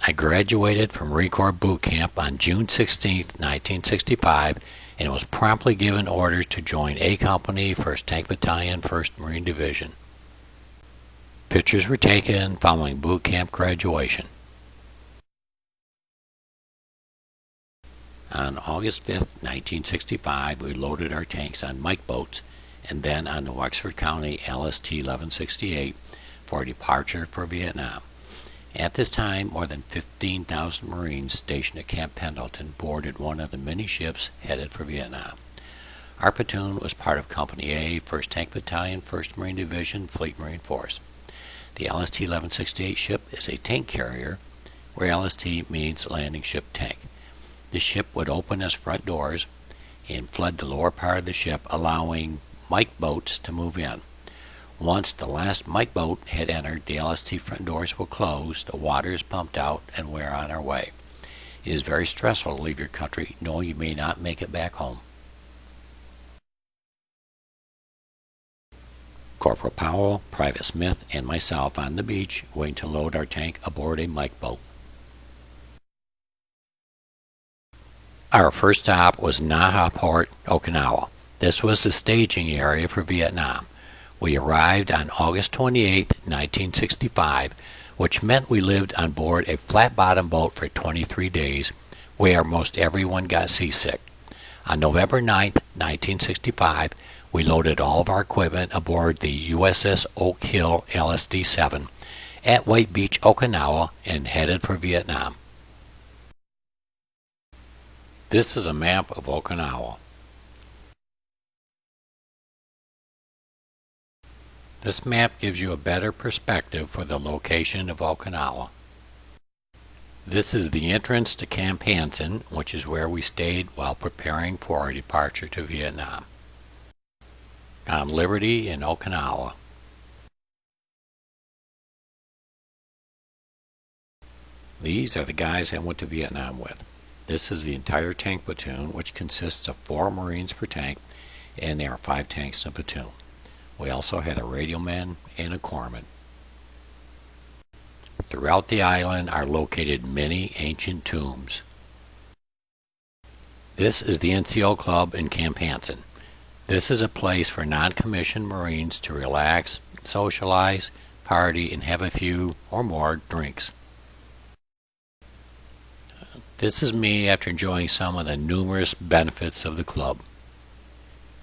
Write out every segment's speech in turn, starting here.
I graduated from Marine Corps boot camp on June 16, 1965, and was promptly given orders to join A Company, 1st Tank Battalion, 1st Marine Division. Pictures were taken following boot camp graduation. On August 5, 1965, we loaded our tanks on Mike boats and then on the Wexford County LST 1168 for departure for Vietnam. At this time, more than 15,000 Marines stationed at Camp Pendleton boarded one of the many ships headed for Vietnam. Our platoon was part of Company A, 1st Tank Battalion, 1st Marine Division, Fleet Marine Force. The LST 1168 ship is a tank carrier, where LST means landing ship tank. The ship would open its front doors and flood the lower part of the ship, allowing Mike boats to move in. Once the last Mike boat had entered, the LST front doors will close, the water is pumped out, and we're on our way. It is very stressful to leave your country knowing you may not make it back home. Corporal Powell, Private Smith, and myself on the beach waiting to load our tank aboard a Mike boat. Our first stop was Naha Port, Okinawa. This was the staging area for Vietnam. We arrived on August 28, 1965, which meant we lived on board a flat-bottom boat for 23 days, where most everyone got seasick. On November 9, 1965, we loaded all of our equipment aboard the USS Oak Hill LSD-7 at White Beach, Okinawa, and headed for Vietnam. This is a map of Okinawa. This map gives you a better perspective for the location of Okinawa. This is the entrance to Camp Hansen, which is where we stayed while preparing for our departure to Vietnam. On Liberty in Okinawa. These are the guys I went to Vietnam with. This is the entire tank platoon, which consists of 4 Marines per tank, and there are 5 tanks in a platoon. We also had a radio man and a corpsman. Throughout the island are located many ancient tombs. This is the NCO Club in Camp Hansen. This is a place for non-commissioned Marines to relax, socialize, party, and have a few or more drinks. This is me after enjoying some of the numerous benefits of the club.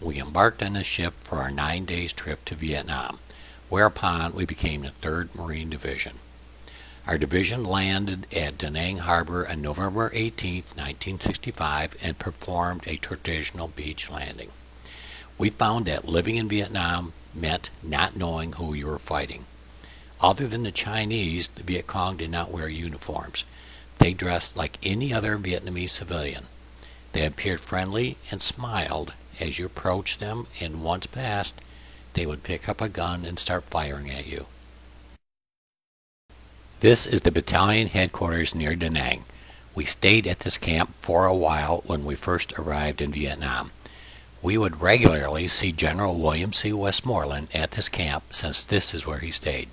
We embarked on this ship for our 9 days trip to Vietnam, whereupon we became the 3rd Marine Division. Our division landed at Da Nang Harbor on November 18, 1965, and performed a traditional beach landing. We found that living in Vietnam meant not knowing who you were fighting. Other than the Chinese, the Viet Cong did not wear uniforms. They dressed like any other Vietnamese civilian. They appeared friendly and smiled as you approached them, and once passed, they would pick up a gun and start firing at you. This is the battalion headquarters near Da Nang. We stayed at this camp for a while when we first arrived in Vietnam. We would regularly see General William C. Westmoreland at this camp since this is where he stayed.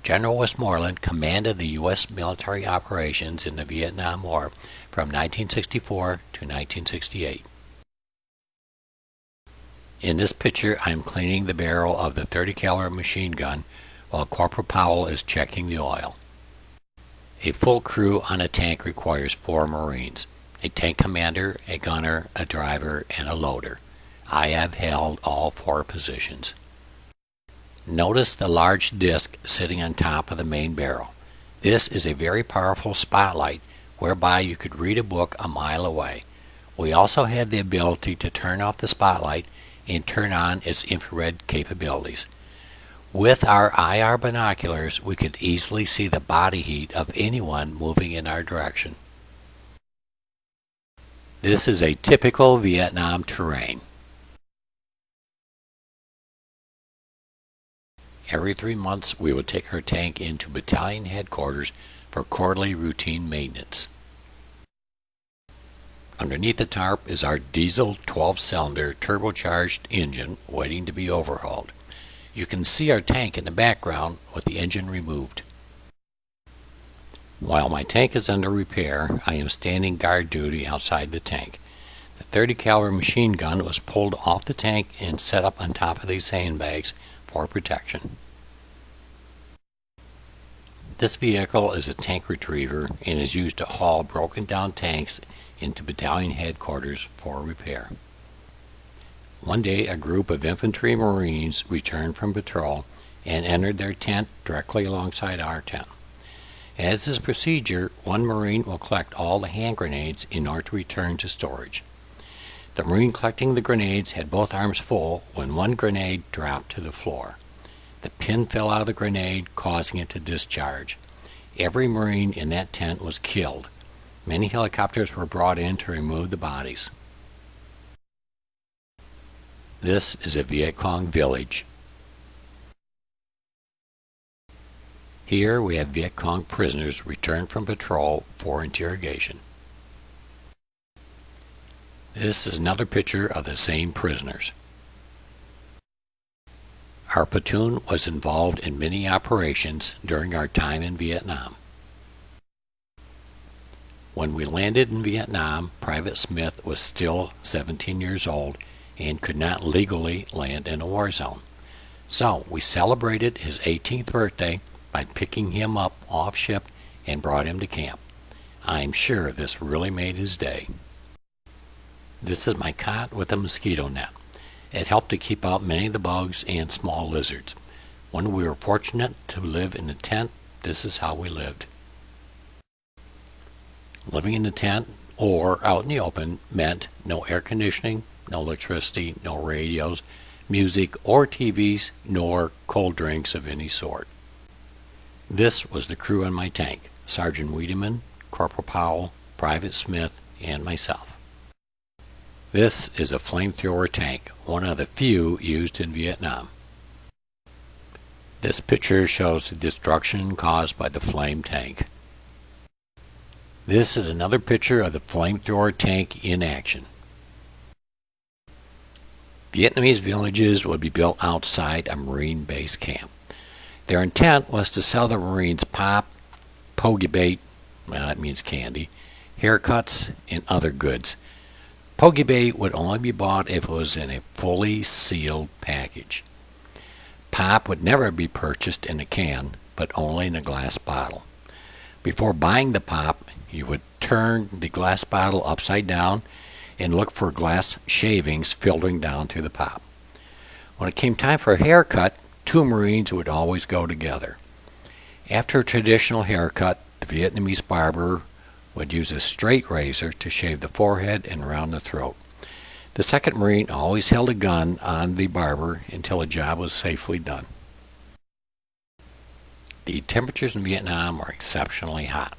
General Westmoreland commanded the U.S. military operations in the Vietnam War from 1964 to 1968. In this picture, I am cleaning the barrel of the .30 caliber machine gun while Corporal Powell is checking the oil. A full crew on a tank requires 4 Marines, a tank commander, a gunner, a driver, and a loader. I have held all 4 positions. Notice the large disc sitting on top of the main barrel. This is a very powerful spotlight whereby you could read a book a mile away. We also had the ability to turn off the spotlight and turn on its infrared capabilities. With our IR binoculars, we could easily see the body heat of anyone moving in our direction. This is a typical Vietnam terrain. Every 3 months, we would take our tank into battalion headquarters for quarterly routine maintenance. Underneath the tarp is our diesel 12-cylinder turbocharged engine waiting to be overhauled. You can see our tank in the background with the engine removed. While my tank is under repair, I am standing guard duty outside the tank. The 30 caliber machine gun was pulled off the tank and set up on top of these sandbags for protection. This vehicle is a tank retriever and is used to haul broken down tanks into battalion headquarters for repair. One day, a group of infantry Marines returned from patrol and entered their tent directly alongside our tent. As is procedure, one Marine will collect all the hand grenades in order to return to storage. The Marine collecting the grenades had both arms full when one grenade dropped to the floor. The pin fell out of the grenade, causing it to discharge. Every Marine in that tent was killed. Many helicopters were brought in to remove the bodies. This is a Viet Cong village. Here we have Viet Cong prisoners returned from patrol for interrogation. This is another picture of the same prisoners. Our platoon was involved in many operations during our time in Vietnam. When we landed in Vietnam, Private Smith was still 17 years old and could not legally land in a war zone. So we celebrated his 18th birthday by picking him up off ship and brought him to camp. I'm sure this really made his day. This is my cot with a mosquito net. It helped to keep out many of the bugs and small lizards. When we were fortunate to live in a tent, this is how we lived. Living in a tent or out in the open meant no air conditioning, no electricity, no radios, music or TVs, nor cold drinks of any sort. This was the crew on my tank: Sergeant Wiedemann, Corporal Powell, Private Smith, and myself. This is a flamethrower tank, one of the few used in Vietnam. This picture shows the destruction caused by the flame tank. This is another picture of the flamethrower tank in action. Vietnamese villages would be built outside a Marine base camp. Their intent was to sell the Marines pop, pogie bait, well, that means candy, haircuts, and other goods. Pogie bait would only be bought if it was in a fully sealed package. Pop would never be purchased in a can, but only in a glass bottle. Before buying the pop, you would turn the glass bottle upside down and look for glass shavings filtering down through the pop. When it came time for a haircut, two Marines would always go together. After a traditional haircut, the Vietnamese barber would use a straight razor to shave the forehead and around the throat. The second Marine always held a gun on the barber until the job was safely done. The temperatures in Vietnam are exceptionally hot.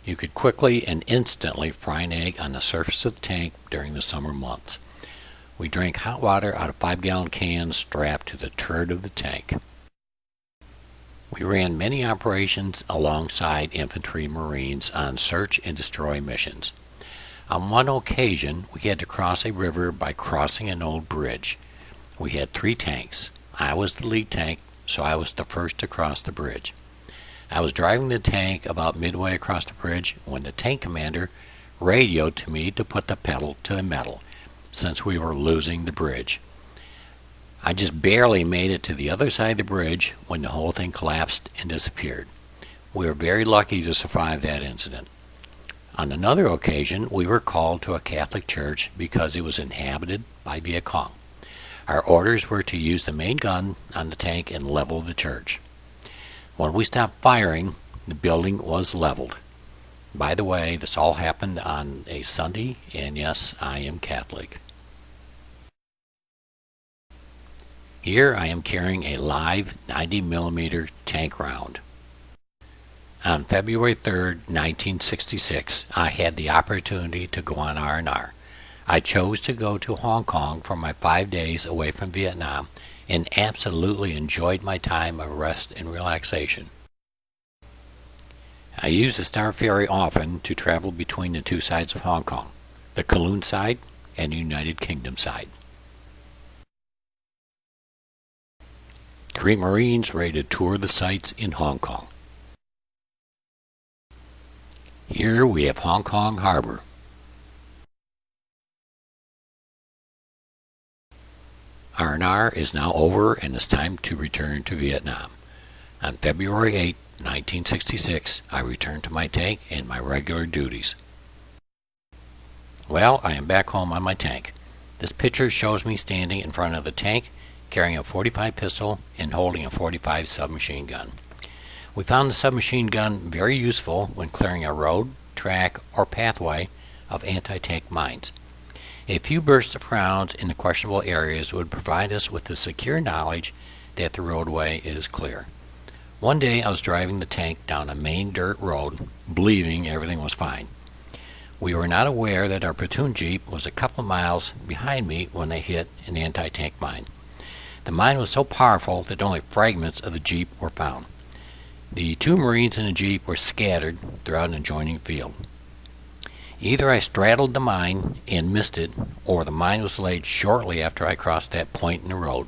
You could quickly and instantly fry an egg on the surface of the tank during the summer months. We drank hot water out of 5-gallon cans strapped to the turret of the tank. We ran many operations alongside infantry Marines on search and destroy missions. On one occasion, we had to cross a river by crossing an old bridge. We had 3 tanks. I was the lead tank, so I was the first to cross the bridge. I was driving the tank about midway across the bridge when the tank commander radioed to me to put the pedal to the metal, since we were losing the bridge. I just barely made it to the other side of the bridge when the whole thing collapsed and disappeared. We were very lucky to survive that incident. On another occasion, we were called to a Catholic church because it was inhabited by Viet Cong. Our orders were to use the main gun on the tank and level the church. When we stopped firing, the building was leveled. By the way, this all happened on a Sunday, and yes, I am Catholic. Here I am carrying a live 90mm tank round. On February 3rd, 1966, I had the opportunity to go on R&R. I chose to go to Hong Kong for my 5 days away from Vietnam and absolutely enjoyed my time of rest and relaxation. I use the Star Ferry often to travel between the two sides of Hong Kong, the Kowloon side and the United Kingdom side. 3 Marines ready to tour the sites in Hong Kong. Here we have Hong Kong Harbor. R&R is now over and it's time to return to Vietnam. On February 8, 1966, I returned to my tank and my regular duties. Well, I am back home on my tank. This picture shows me standing in front of the tank, carrying a .45 pistol and holding a .45 submachine gun. We found the submachine gun very useful when clearing a road, track, or pathway of anti-tank mines. A few bursts of rounds in the questionable areas would provide us with the secure knowledge that the roadway is clear. One day I was driving the tank down a main dirt road, believing everything was fine. We were not aware that our platoon jeep was a couple of miles behind me when they hit an anti-tank mine. The mine was so powerful that only fragments of the jeep were found. The two Marines in the jeep were scattered throughout an adjoining field. Either I straddled the mine and missed it, or the mine was laid shortly after I crossed that point in the road.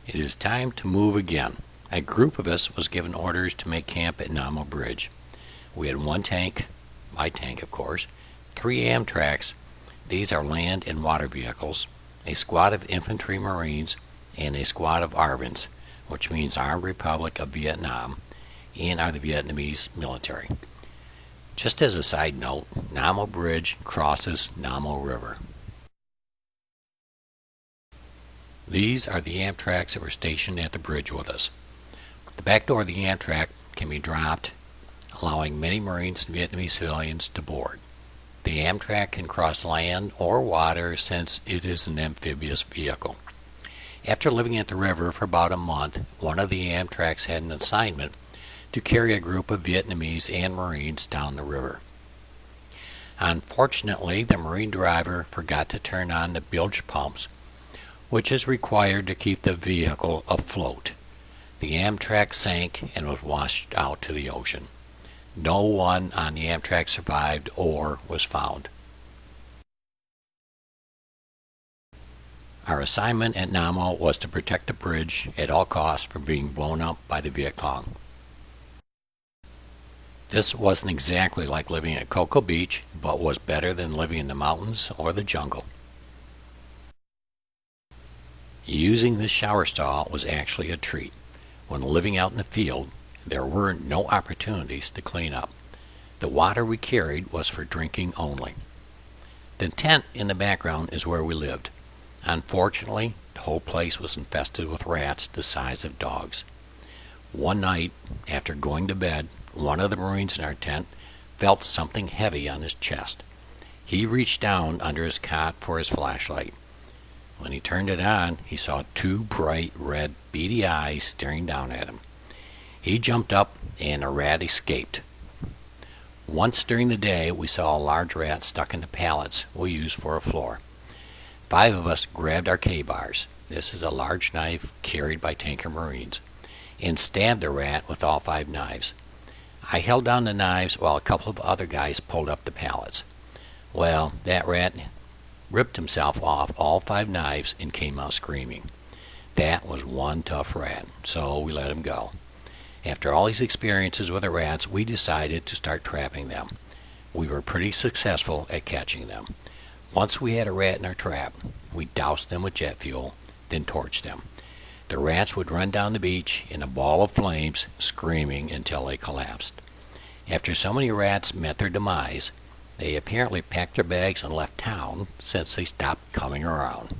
It is time to move again. A group of us was given orders to make camp at Nam O Bridge. We had one tank, my tank of course, 3 Amtraks, these are land and water vehicles, a squad of infantry Marines, and a squad of ARVNs, which means Armed Republic of Vietnam, and are the Vietnamese military. Just as a side note, Nam O Bridge crosses Nam O River. These are the Amtraks that were stationed at the bridge with us. The back door of the Amtrak can be dropped, allowing many Marines and Vietnamese civilians to board. The Amtrak can cross land or water since it is an amphibious vehicle. After living at the river for about a month, one of the Amtraks had an assignment to carry a group of Vietnamese and Marines down the river. Unfortunately, the Marine driver forgot to turn on the bilge pumps, which is required to keep the vehicle afloat. The Amtrak sank and was washed out to the ocean. No one on the Amtrak survived or was found. Our assignment at Nam O was to protect the bridge at all costs from being blown up by the Viet Cong. This wasn't exactly like living at Cocoa Beach, but was better than living in the mountains or the jungle. Using this shower stall was actually a treat. When living out in the field, there were no opportunities to clean up. The water we carried was for drinking only. The tent in the background is where we lived. Unfortunately, the whole place was infested with rats the size of dogs. One night, after going to bed, one of the Marines in our tent felt something heavy on his chest. He reached down under his cot for his flashlight. When he turned it on, he saw 2 bright red beady eyes staring down at him. He jumped up and a rat escaped. Once during the day, we saw a large rat stuck in the pallets we used for a floor. 5 of us grabbed our K-bars, this is a large knife carried by tanker Marines, and stabbed the rat with all 5 knives. I held down the knives while a couple of other guys pulled up the pallets. Well, that rat ripped himself off all 5 knives and came out screaming. That was one tough rat, so we let him go. After all these experiences with the rats, we decided to start trapping them. We were pretty successful at catching them. Once we had a rat in our trap, we doused them with jet fuel, then torched them. The rats would run down the beach in a ball of flames, screaming until they collapsed. After so many rats met their demise, they apparently packed their bags and left town since they stopped coming around.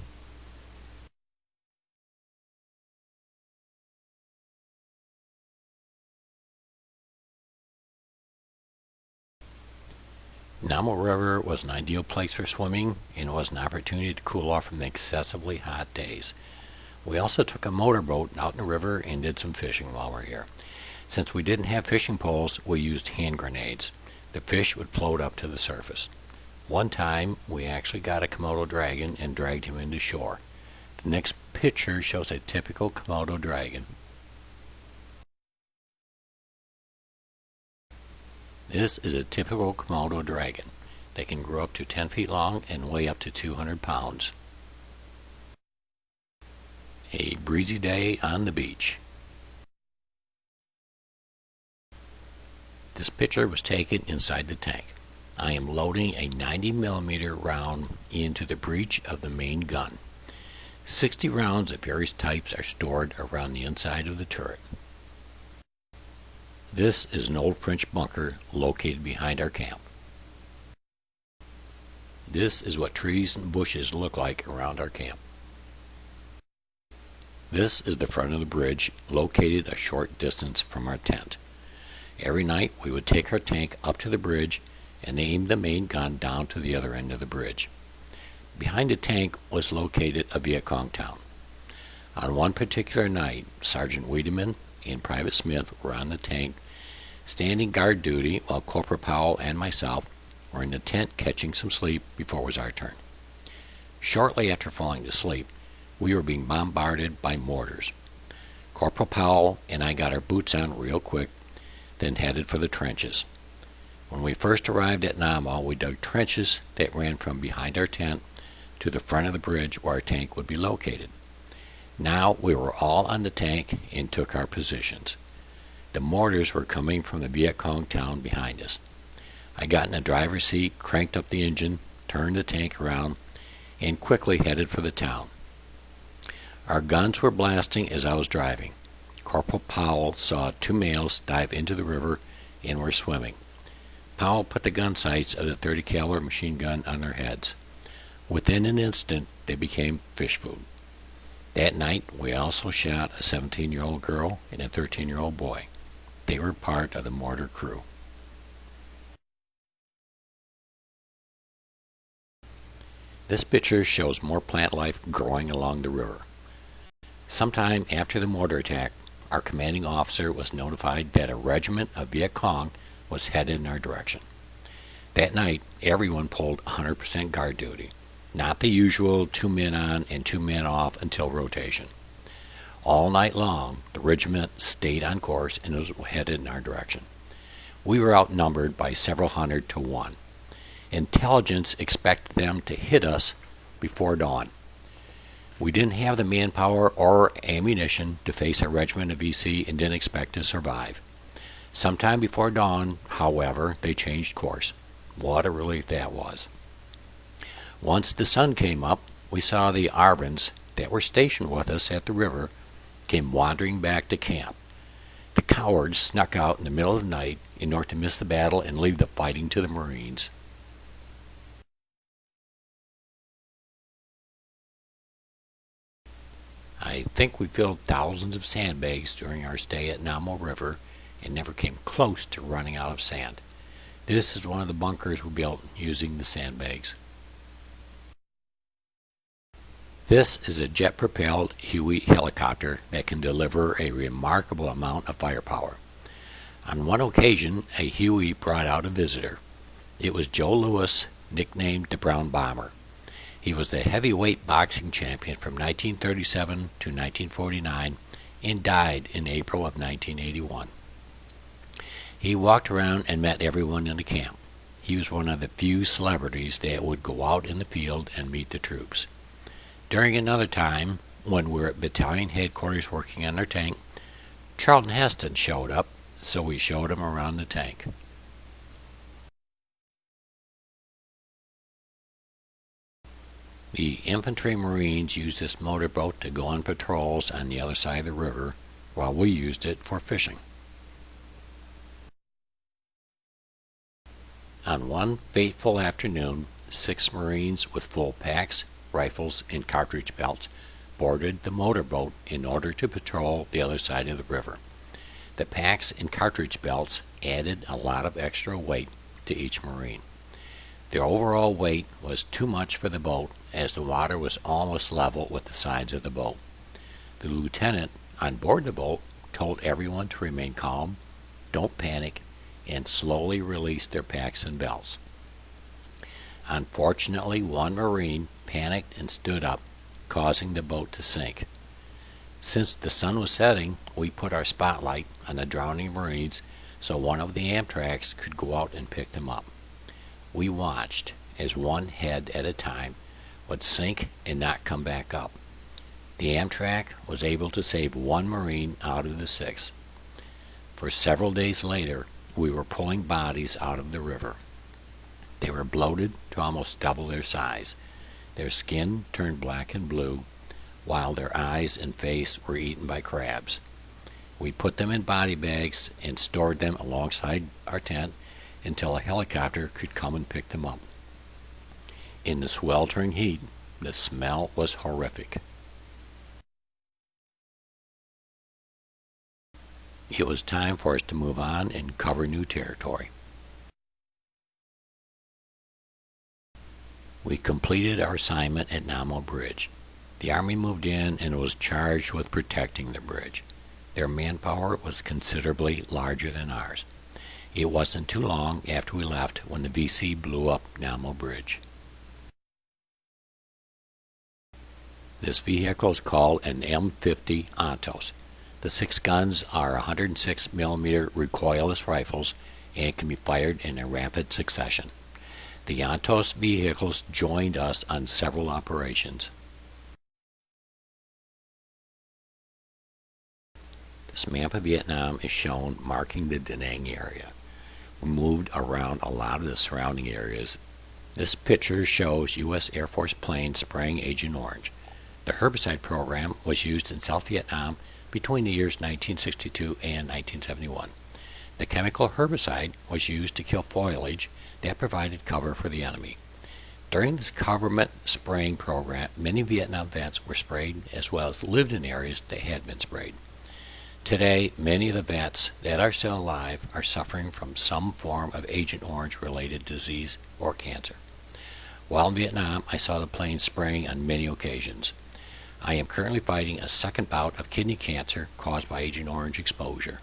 Nam O River was an ideal place for swimming and was an opportunity to cool off from the excessively hot days. We also took a motorboat out in the river and did some fishing while we were here. Since we didn't have fishing poles, we used hand grenades. The fish would float up to the surface. One time, we actually got a Komodo dragon and dragged him into shore. The next picture shows a typical Komodo dragon. This is a typical Komodo dragon. They can grow up to 10 feet long and weigh up to 200 pounds. A breezy day on the beach. This picture was taken inside the tank. I am loading a 90mm round into the breech of the main gun. 60 rounds of various types are stored around the inside of the turret. This is an old French bunker located behind our camp. This is what trees and bushes look like around our camp. This is the front of the bridge, located a short distance from our tent. Every night we would take our tank up to the bridge and aim the main gun down to the other end of the bridge. Behind the tank was located a Viet Cong town. On one particular night, Sergeant Wiedemann and Private Smith were on the tank, standing guard duty, while Corporal Powell and myself were in the tent catching some sleep before it was our turn. Shortly after falling to sleep, we were being bombarded by mortars. Corporal Powell and I got our boots on real quick, then headed for the trenches. When we first arrived at Namo, we dug trenches that ran from behind our tent to the front of the bridge where our tank would be located. Now we were all on the tank and took our positions. The mortars were coming from the Viet Cong town behind us. I got in the driver's seat, cranked up the engine, turned the tank around, and quickly headed for the town. Our guns were blasting as I was driving. Corporal Powell saw 2 males dive into the river and were swimming. Powell put the gun sights of the .30 caliber machine gun on their heads. Within an instant, they became fish food. That night, we also shot a 17-year-old girl and a 13-year-old boy. They were part of the mortar crew. This picture shows more plant life growing along the river. Sometime after the mortar attack, our commanding officer was notified that a regiment of Viet Cong was headed in our direction. That night, everyone pulled 100% guard duty, not the usual 2 men on and 2 men off until rotation. All night long, the regiment stayed on course and was headed in our direction. We were outnumbered by several hundred to 1. Intelligence expected them to hit us before dawn. We didn't have the manpower or ammunition to face a regiment of EC and didn't expect to survive. Sometime before dawn, however, they changed course. What a relief that was. Once the sun came up, we saw the Arvins that were stationed with us at the river came wandering back to camp. The cowards snuck out in the middle of the night in order to miss the battle and leave the fighting to the Marines. I think we filled thousands of sandbags during our stay at Namo River and never came close to running out of sand. This is one of the bunkers we built using the sandbags. This is a jet-propelled Huey helicopter that can deliver a remarkable amount of firepower. On one occasion, a Huey brought out a visitor. It was Joe Louis, nicknamed the Brown Bomber. He was the heavyweight boxing champion from 1937 to 1949 and died in April of 1981. He walked around and met everyone in the camp. He was one of the few celebrities that would go out in the field and meet the troops. During another time, when we were at battalion headquarters working on our tank, Charlton Heston showed up, so we showed him around the tank. The infantry Marines used this motorboat to go on patrols on the other side of the river, while we used it for fishing. On one fateful afternoon, 6 Marines with full packs, rifles, and cartridge belts boarded the motorboat in order to patrol the other side of the river. The packs and cartridge belts added a lot of extra weight to each Marine. The overall weight was too much for the boat, as the water was almost level with the sides of the boat. The lieutenant on board the boat told everyone to remain calm, don't panic, and slowly release their packs and belts. Unfortunately, one Marine panicked and stood up, causing the boat to sink. Since the sun was setting, we put our spotlight on the drowning Marines so one of the Amtraks could go out and pick them up. We watched as one head at a time would sink and not come back up. The Amtrak was able to save 1 Marine out of the 6. For several days later, we were pulling bodies out of the river. They were bloated to almost double their size. Their skin turned black and blue, while their eyes and face were eaten by crabs. We put them in body bags and stored them alongside our tent until a helicopter could come and pick them up. In the sweltering heat, the smell was horrific. It was time for us to move on and cover new territory. We completed our assignment at Namo Bridge. The Army moved in and was charged with protecting the bridge. Their manpower was considerably larger than ours. It wasn't too long after we left when the VC blew up Namo Bridge. This vehicle is called an M50 Unauthorized. The 6 guns are 106 millimeter recoilless rifles and can be fired in a rapid succession. The Unauthorized vehicles joined us on several operations. This map of Vietnam is shown marking the Da Nang area. We moved around a lot of the surrounding areas. This picture shows U.S. Air Force planes spraying Agent Orange. The herbicide program was used in South Vietnam between the years 1962 and 1971. The chemical herbicide was used to kill foliage that provided cover for the enemy. During this government spraying program, many Vietnam vets were sprayed as well as lived in areas that had been sprayed. Today, many of the vets that are still alive are suffering from some form of Agent Orange related disease or cancer. While in Vietnam, I saw the planes spraying on many occasions. I am currently fighting a second bout of kidney cancer caused by Agent Orange exposure.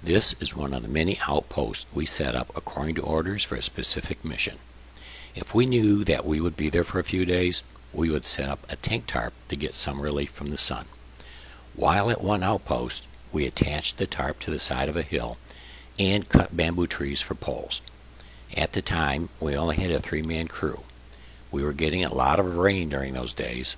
This is one of the many outposts we set up according to orders for a specific mission. If we knew that we would be there for a few days, we would set up a tank tarp to get some relief from the sun. While at one outpost, we attached the tarp to the side of a hill and cut bamboo trees for poles. At the time, we only had a 3-man crew. We were getting a lot of rain during those days.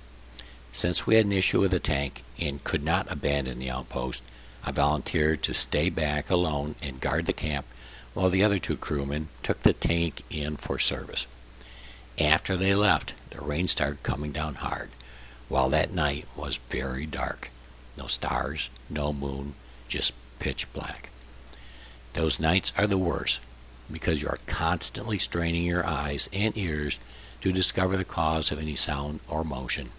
Since we had an issue with the tank and could not abandon the outpost, I volunteered to stay back alone and guard the camp while the other 2 crewmen took the tank in for service. After they left, the rain started coming down hard, while that night was very dark. No stars, no moon, just pitch black. Those nights are the worst because you are constantly straining your eyes and ears to discover the cause of any sound or motion.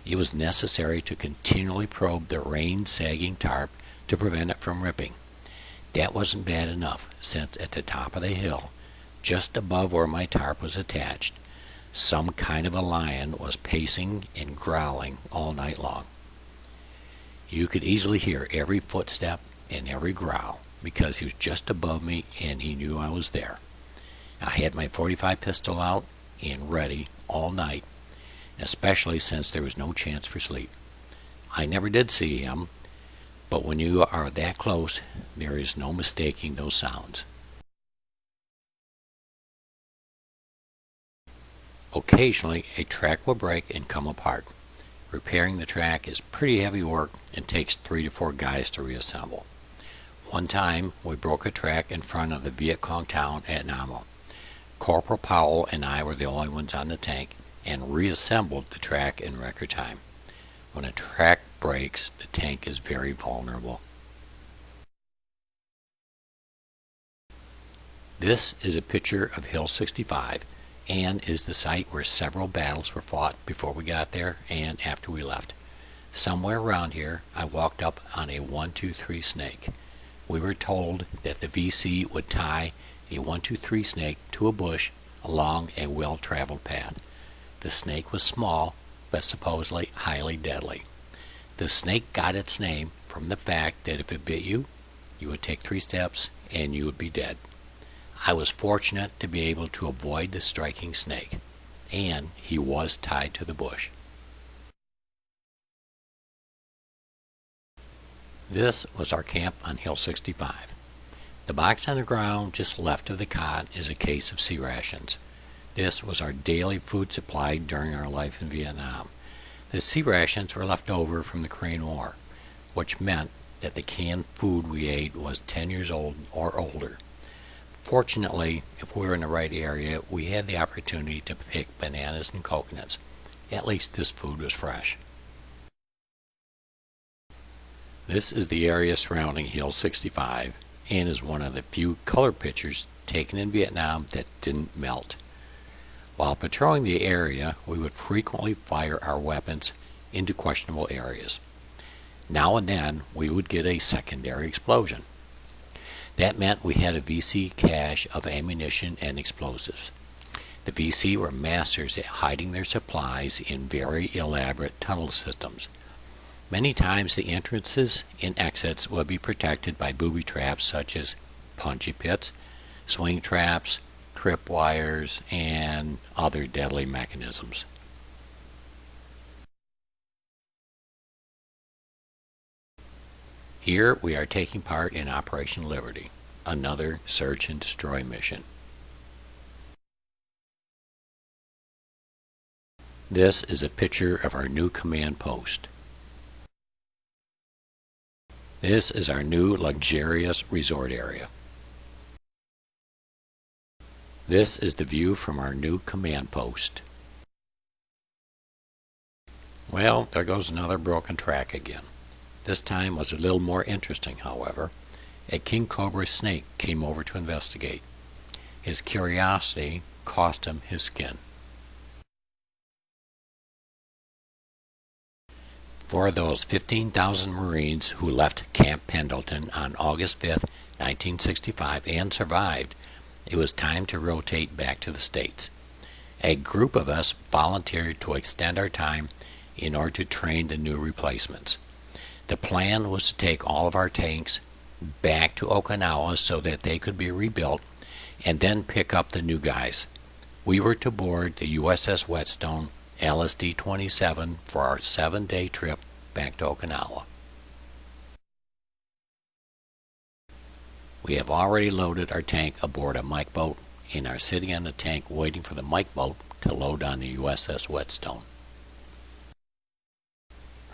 It was necessary to continually probe the rain-sagging tarp to prevent it from ripping. That wasn't bad enough, since at the top of the hill, just above where my tarp was attached, some kind of a lion was pacing and growling all night long. You could easily hear every footstep and every growl because he was just above me and he knew I was there. I had my .45 pistol out and ready all night, especially since there was no chance for sleep. I never did see him, but when you are that close, there is no mistaking those sounds. Occasionally, a track will break and come apart. Repairing the track is pretty heavy work and takes 3 to 4 guys to reassemble. One time, we broke a track in front of the Viet Cong town at Namo. Corporal Powell and I were the only ones on the tank and reassembled the track in record time. When a track breaks, the tank is very vulnerable. This is a picture of Hill 65 and is the site where several battles were fought before we got there and after we left. Somewhere around here, I walked up on a 1-2-3 snake. We were told that the VC would tie a 1-2-3 snake to a bush along a well-traveled path. The snake was small, but supposedly highly deadly. The snake got its name from the fact that if it bit you, you would take 3 steps and you would be dead. I was fortunate to be able to avoid the striking snake, and he was tied to the bush. This was our camp on Hill 65. The box on the ground just left of the cot is a case of sea rations. This was our daily food supply during our life in Vietnam. The sea rations were left over from the Korean War, which meant that the canned food we ate was 10 years old or older. Fortunately, if we were in the right area, we had the opportunity to pick bananas and coconuts. At least this food was fresh. This is the area surrounding Hill 65 and is one of the few color pictures taken in Vietnam that didn't melt. While patrolling the area, we would frequently fire our weapons into questionable areas. Now and then, we would get a secondary explosion. That meant we had a VC cache of ammunition and explosives. The VC were masters at hiding their supplies in very elaborate tunnel systems. Many times the entrances and exits would be protected by booby traps such as punchy pits, swing traps, tripwires, and other deadly mechanisms. Here we are taking part in Operation Liberty, another search and destroy mission. This is a picture of our new command post. This is our new luxurious resort area. This is the view from our new command post. Well, there goes another broken track again. This time was a little more interesting, however. A king cobra snake came over to investigate. His curiosity cost him his skin. For those 15,000 Marines who left Camp Pendleton on August 5, 1965 and survived, it was time to rotate back to the States. A group of us volunteered to extend our time in order to train the new replacements. The plan was to take all of our tanks back to Okinawa so that they could be rebuilt and then pick up the new guys. We were to board the USS Whetstone LSD-27 for our 7-day trip back to Okinawa. We have already loaded our tank aboard a Mike boat and are sitting on the tank waiting for the Mike boat to load on the USS Whetstone.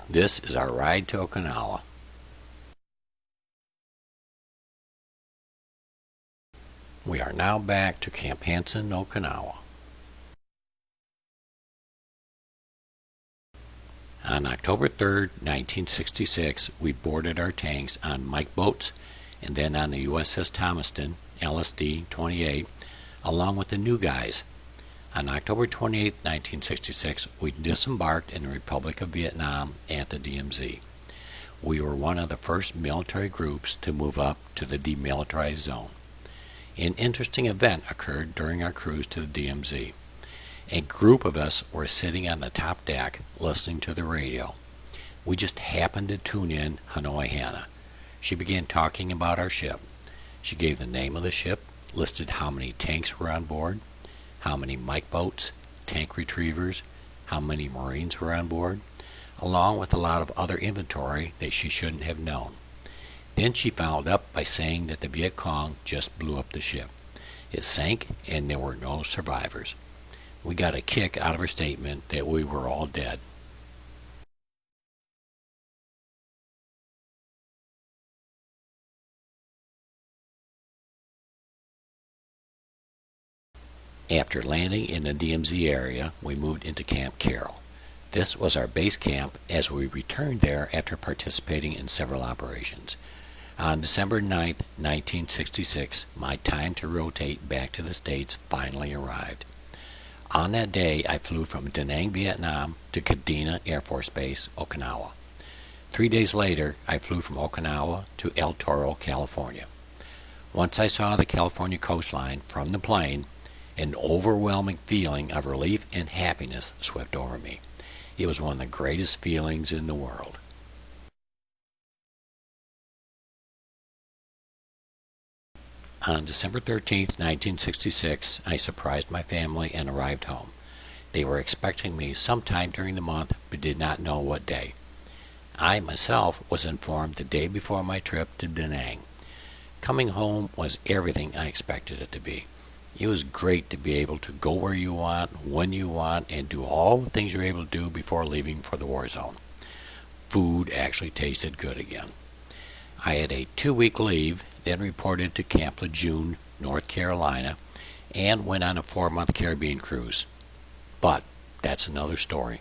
This is our ride to Okinawa. We are now back to Camp Hansen, Okinawa. On October 3, 1966, we boarded our tanks on Mike boats and then on the USS Thomaston, LSD-28, along with the new guys. On October 28, 1966, we disembarked in the Republic of Vietnam at the DMZ. We were one of the first military groups to move up to the demilitarized zone. An interesting event occurred during our cruise to the DMZ. A group of us were sitting on the top deck listening to the radio. We just happened to tune in Hanoi Hannah. She began talking about our ship. She gave the name of the ship, listed how many tanks were on board, how many Mike boats, tank retrievers, how many Marines were on board, along with a lot of other inventory that she shouldn't have known. Then she followed up by saying that the Viet Cong just blew up the ship. It sank and there were no survivors. We got a kick out of her statement that we were all dead. After landing in the DMZ area, we moved into Camp Carroll. This was our base camp as we returned there after participating in several operations. On December 9, 1966, my time to rotate back to the States finally arrived. On that day, I flew from Da Nang, Vietnam to Kadena Air Force Base, Okinawa. 3 days later, I flew from Okinawa to El Toro, California. Once I saw the California coastline from the plane, an overwhelming feeling of relief and happiness swept over me. It was one of the greatest feelings in the world. On December 13, 1966, I surprised my family and arrived home. They were expecting me sometime during the month, but did not know what day. I myself was informed the day before my trip to Da Nang. Coming home was everything I expected it to be. It was great to be able to go where you want, when you want, and do all the things you're able to do before leaving for the war zone. Food actually tasted good again. I had a 2-week leave, then reported to Camp Lejeune, North Carolina, and went on a 4-month Caribbean cruise. But that's another story.